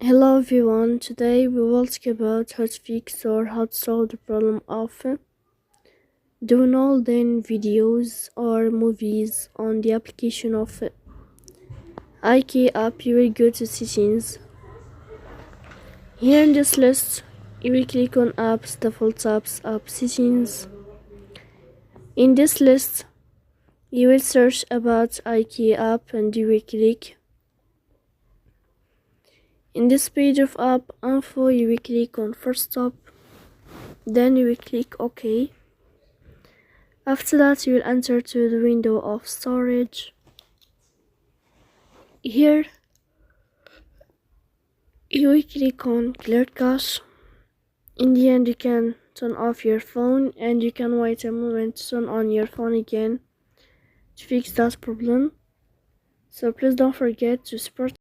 Hello everyone, today we will talk about how to fix or how to solve the problem of downloading videos or movies on the application of iQIYI app. You will go to settings. Here in this list, you will click on apps, default apps, app settings. In this list, you will search about iQIYI app and you will click. In this page of app info, you will click on first stop, then you will click OK. After that, you will enter to the window of storage. Here, you will click on clear cache. In the end, you can turn off your phone and you can wait a moment to turn on your phone again to fix that problem. So please don't forget to support